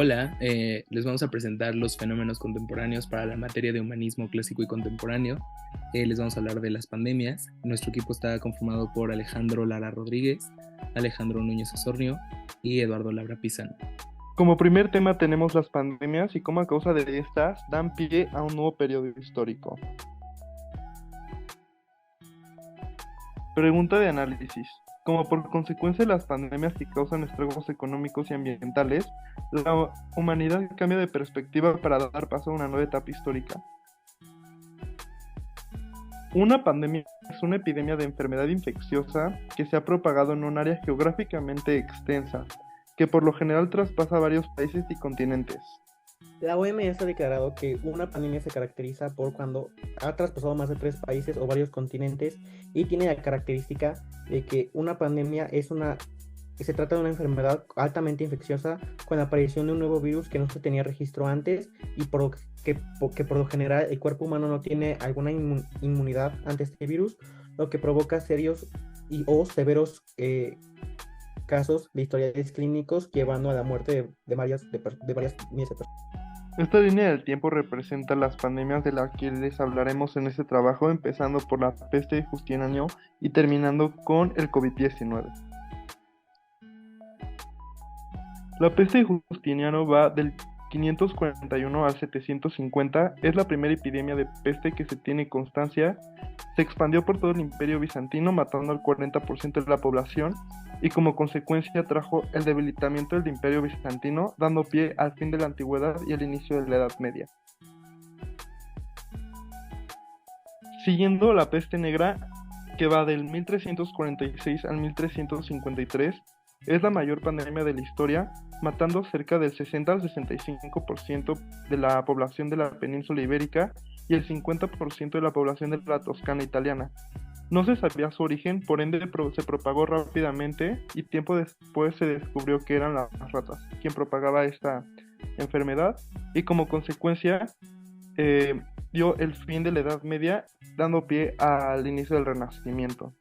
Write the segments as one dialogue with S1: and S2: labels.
S1: Hola, les vamos a presentar los fenómenos contemporáneos para la materia de humanismo clásico y contemporáneo. Les vamos a hablar de las pandemias. Nuestro equipo está conformado por Alejandro Lara Rodríguez, Alejandro Núñez Osornio y Eduardo Labra Pizano.
S2: Como primer tema tenemos las pandemias y cómo a causa de estas dan pie a un nuevo periodo histórico. Pregunta de análisis. Como por consecuencia de las pandemias que causan estragos económicos y ambientales, la humanidad cambia de perspectiva para dar paso a una nueva etapa histórica. Una pandemia es una epidemia de enfermedad infecciosa que se ha propagado en un área geográficamente extensa, que por lo general traspasa varios países y continentes.
S3: La OMS ha declarado que una pandemia se caracteriza por cuando ha traspasado más de 3 países o varios continentes y tiene la característica de que una pandemia se trata de una enfermedad altamente infecciosa con la aparición de un nuevo virus que no se tenía registro antes y que por lo general el cuerpo humano no tiene alguna inmunidad ante este virus, lo que provoca serios o severos casos de historiales clínicos llevando a la muerte de varias miles de personas.
S2: Esta línea del tiempo representa las pandemias de las que les hablaremos en este trabajo, empezando por la peste de Justiniano y terminando con el COVID-19. La peste de Justiniano va del 541 al 750, es la primera epidemia de peste que se tiene constancia, se expandió por todo el Imperio Bizantino matando al 40% de la población y como consecuencia trajo el debilitamiento del Imperio Bizantino, dando pie al fin de la Antigüedad y el inicio de la Edad Media. Siguiendo la peste negra, que va del 1346 al 1353, es la mayor pandemia de la historia, matando cerca del 60 al 65% de la población de la península ibérica y el 50% de la población de la Toscana italiana. No se sabía su origen, por ende se propagó rápidamente y tiempo después se descubrió que eran las ratas quien propagaba esta enfermedad y como consecuencia dio el fin de la Edad Media, dando pie al inicio del Renacimiento.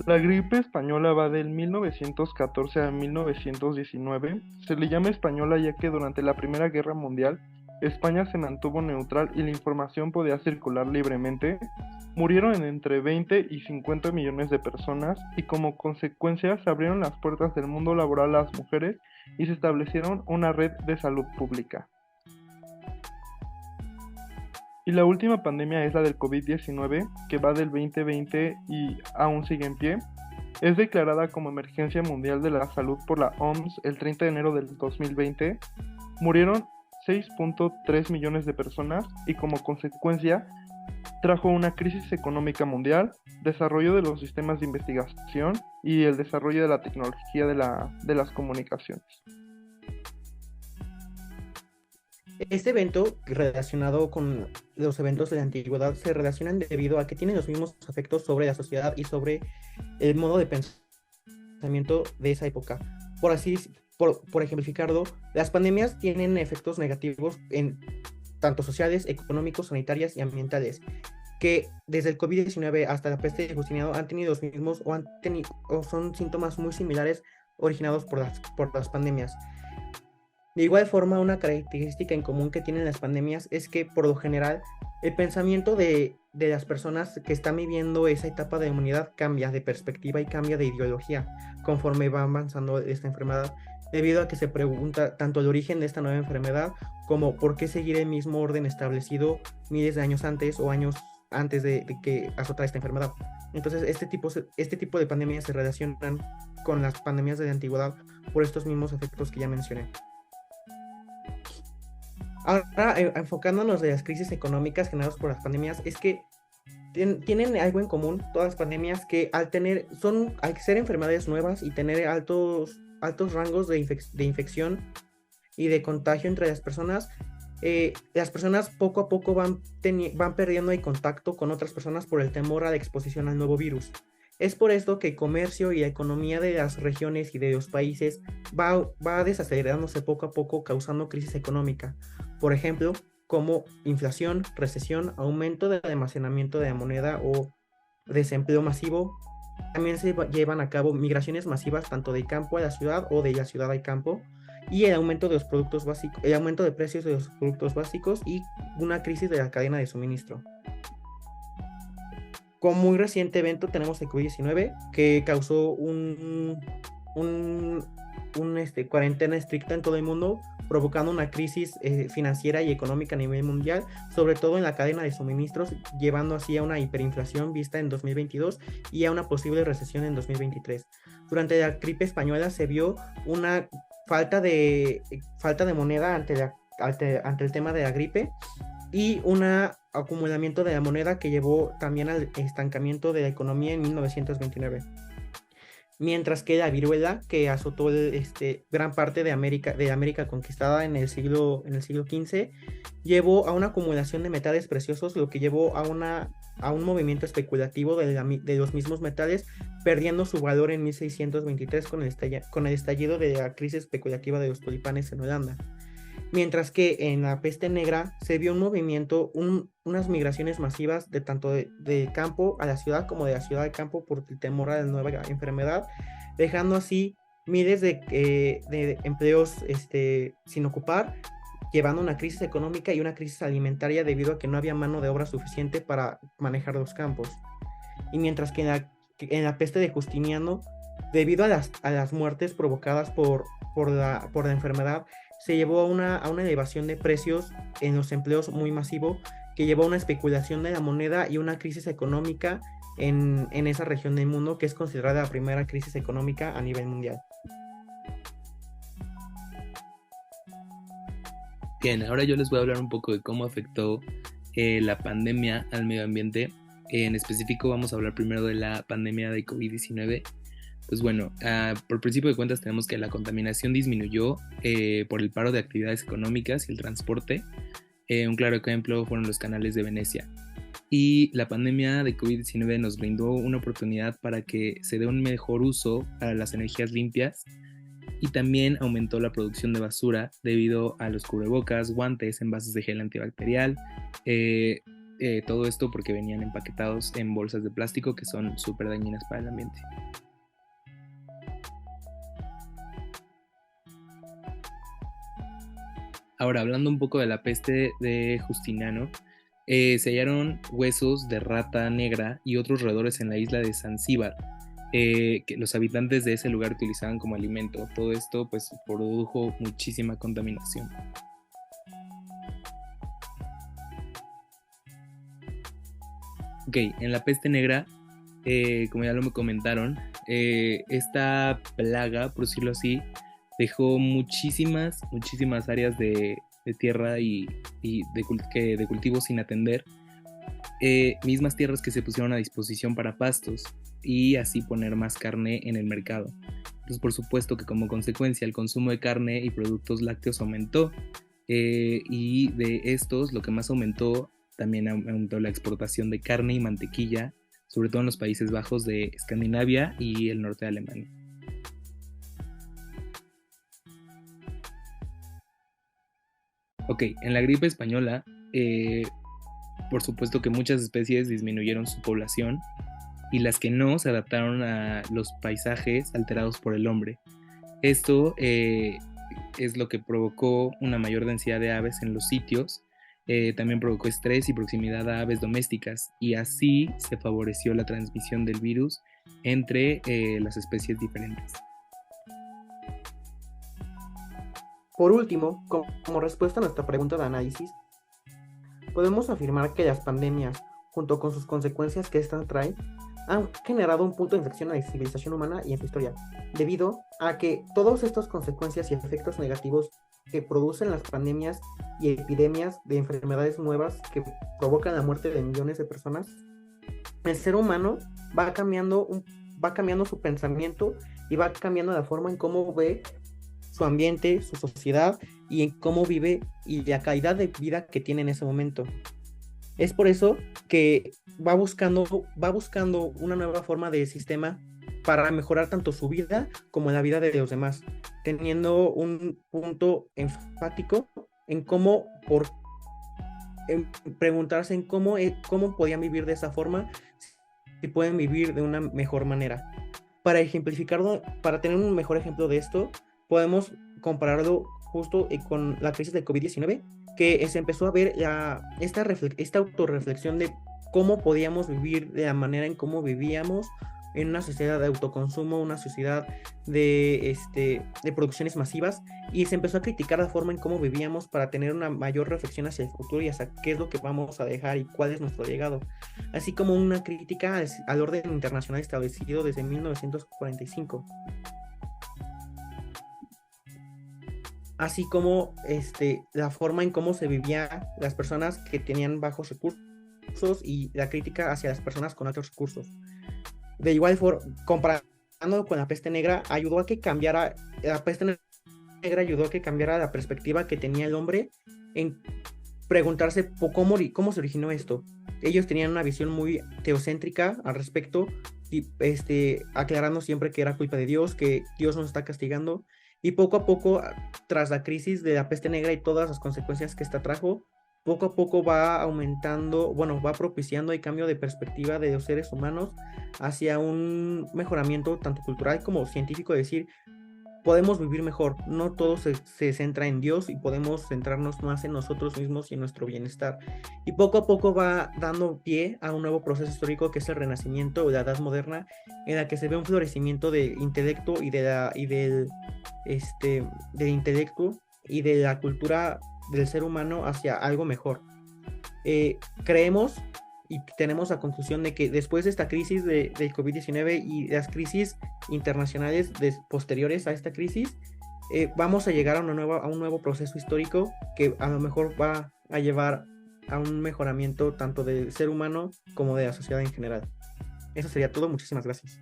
S2: La gripe española va del 1914 a 1919. Se le llama española ya que durante la Primera Guerra Mundial España se mantuvo neutral y la información podía circular libremente. Murieron entre 20 y 50 millones de personas y como consecuencia se abrieron las puertas del mundo laboral a las mujeres y se establecieron una red de salud pública. Y la última pandemia es la del COVID-19, que va del 2020 y aún sigue en pie. Es declarada como emergencia mundial de la salud por la OMS el 30 de enero del 2020. Murieron 6.3 millones de personas y como consecuencia trajo una crisis económica mundial, desarrollo de los sistemas de investigación y el desarrollo de la tecnología de las comunicaciones.
S3: Este evento, relacionado con los eventos de la antigüedad, se relacionan debido a que tienen los mismos efectos sobre la sociedad y sobre el modo de pensamiento de esa época. Por ejemplificarlo, las pandemias tienen efectos negativos en tanto sociales, económicos, sanitarias y ambientales, que desde el COVID-19 hasta la peste de Justiniano han tenido los mismos o son síntomas muy similares originados por las pandemias. De igual forma, una característica en común que tienen las pandemias es que, por lo general, el pensamiento de las personas que están viviendo esa etapa de inmunidad cambia de perspectiva y cambia de ideología conforme va avanzando esta enfermedad, debido a que se pregunta tanto el origen de esta nueva enfermedad como por qué seguir el mismo orden establecido miles de años antes o años antes de que azotara esta enfermedad. Entonces, este tipo de pandemias se relacionan con las pandemias de la antigüedad por estos mismos efectos que ya mencioné. Ahora, enfocándonos de las crisis económicas generadas por las pandemias, es que tienen algo en común todas las pandemias que al ser enfermedades nuevas y tener altos rangos de infección y de contagio entre las personas poco a poco van perdiendo el contacto con otras personas por el temor a la exposición al nuevo virus. Es por esto que el comercio y la economía de las regiones y de los países va desacelerándose poco a poco, causando crisis económica. Por ejemplo, como inflación, recesión, aumento del almacenamiento de la moneda o desempleo masivo, también se llevan a cabo migraciones masivas tanto del campo a la ciudad o de la ciudad al campo, y el aumento de los productos básicos, el aumento de precios de los productos básicos y una crisis de la cadena de suministro. Como muy reciente evento tenemos el COVID-19, que causó cuarentena estricta en todo el mundo, provocando una crisis financiera y económica a nivel mundial, sobre todo en la cadena de suministros, llevando así a una hiperinflación vista en 2022 y a una posible recesión en 2023. Durante la gripe española se vio una falta de moneda ante el tema de la gripe, y un acumulamiento de la moneda que llevó también al estancamiento de la economía en 1929. Mientras que la viruela, que azotó gran parte de América conquistada en el siglo XV, llevó a una acumulación de metales preciosos, lo que llevó a un movimiento especulativo de los mismos metales, perdiendo su valor en 1623 con el estallido de la crisis especulativa de los tulipanes en Holanda. Mientras que en la peste negra se vio un movimiento, unas migraciones masivas de tanto de campo a la ciudad como de la ciudad al campo por el temor a la nueva enfermedad, dejando así miles de empleos sin ocupar, llevando una crisis económica y una crisis alimentaria debido a que no había mano de obra suficiente para manejar los campos. Y mientras que en la peste de Justiniano, debido a las muertes provocadas por la enfermedad, se llevó a una elevación de precios en los empleos muy masivo, que llevó a una especulación de la moneda y una crisis económica en esa región del mundo, que es considerada la primera crisis económica a nivel mundial.
S1: Bien, ahora yo les voy a hablar un poco de cómo afectó la pandemia al medio ambiente. En específico vamos a hablar primero de la pandemia de COVID-19. Pues bueno, por principio de cuentas tenemos que la contaminación disminuyó por el paro de actividades económicas y el transporte. Un claro ejemplo fueron los canales de Venecia. Y la pandemia de COVID-19 nos brindó una oportunidad para que se dé un mejor uso para las energías limpias, y también aumentó la producción de basura debido a los cubrebocas, guantes, envases de gel antibacterial. Todo esto porque venían empaquetados en bolsas de plástico que son súper dañinas para el ambiente. Ahora, hablando un poco de la peste de Justiniano, se hallaron huesos de rata negra y otros roedores en la isla de Zanzíbar, que los habitantes de ese lugar utilizaban como alimento. Todo esto pues produjo muchísima contaminación. Ok, en la peste negra, como ya lo me comentaron, esta plaga, por decirlo así, dejó muchísimas áreas de tierra y de cultivos sin atender, mismas tierras que se pusieron a disposición para pastos, y así poner más carne en el mercado. Entonces, por supuesto que como consecuencia el consumo de carne y productos lácteos aumentó, y de estos lo que más aumentó, también aumentó la exportación de carne y mantequilla, sobre todo en los Países Bajos de Escandinavia y el norte de Alemania. Ok, en la gripe española, por supuesto que muchas especies disminuyeron su población, y las que no se adaptaron a los paisajes alterados por el hombre. Esto es lo que provocó una mayor densidad de aves en los sitios, también provocó estrés y proximidad a aves domésticas, y así se favoreció la transmisión del virus entre las especies diferentes.
S3: Por último, como respuesta a nuestra pregunta de análisis, podemos afirmar que las pandemias, junto con sus consecuencias que estas traen, han generado un punto de inflexión en la civilización humana y en su historia, debido a que todas estas consecuencias y efectos negativos que producen las pandemias y epidemias de enfermedades nuevas que provocan la muerte de millones de personas, el ser humano va cambiando su pensamiento y va cambiando la forma en cómo ve su ambiente, su sociedad, y en cómo vive y la calidad de vida que tiene en ese momento. Es por eso que va buscando una nueva forma de sistema para mejorar tanto su vida como la vida de los demás, teniendo un punto enfático en preguntarse en cómo podían vivir de esa forma y pueden vivir de una mejor manera. Para ejemplificarlo, para tener un mejor ejemplo de esto, podemos compararlo justo con la crisis del COVID-19, que se empezó a ver esta autorreflexión de cómo podíamos vivir de la manera en cómo vivíamos en una sociedad de autoconsumo, una sociedad de producciones masivas, y se empezó a criticar la forma en cómo vivíamos para tener una mayor reflexión hacia el futuro y hacia qué es lo que vamos a dejar y cuál es nuestro legado, así como una crítica al orden internacional establecido desde 1945. Así como la forma en cómo se vivía las personas que tenían bajos recursos y la crítica hacia las personas con altos recursos. De igual forma, comparando con la peste negra, ayudó a que cambiara la perspectiva que tenía el hombre en preguntarse cómo se originó esto. Ellos tenían una visión muy teocéntrica al respecto, y aclarando siempre que era culpa de Dios, que Dios nos está castigando. Y poco a poco, tras la crisis de la peste negra y todas las consecuencias que esta trajo, poco a poco va aumentando, va propiciando el cambio de perspectiva de los seres humanos hacia un mejoramiento tanto cultural como científico, es decir, podemos vivir mejor, no todo se centra en Dios y podemos centrarnos más en nosotros mismos y en nuestro bienestar. Y poco a poco va dando pie a un nuevo proceso histórico que es el Renacimiento o la Edad Moderna, en la que se ve un florecimiento del intelecto y del intelecto y de la cultura del ser humano hacia algo mejor. Creemos y tenemos la conclusión de que después de esta crisis del COVID-19 y las crisis internacionales posteriores a esta crisis, vamos a llegar a un nuevo proceso histórico que a lo mejor va a llevar a un mejoramiento tanto del ser humano como de la sociedad en general. Eso sería todo. Muchísimas gracias.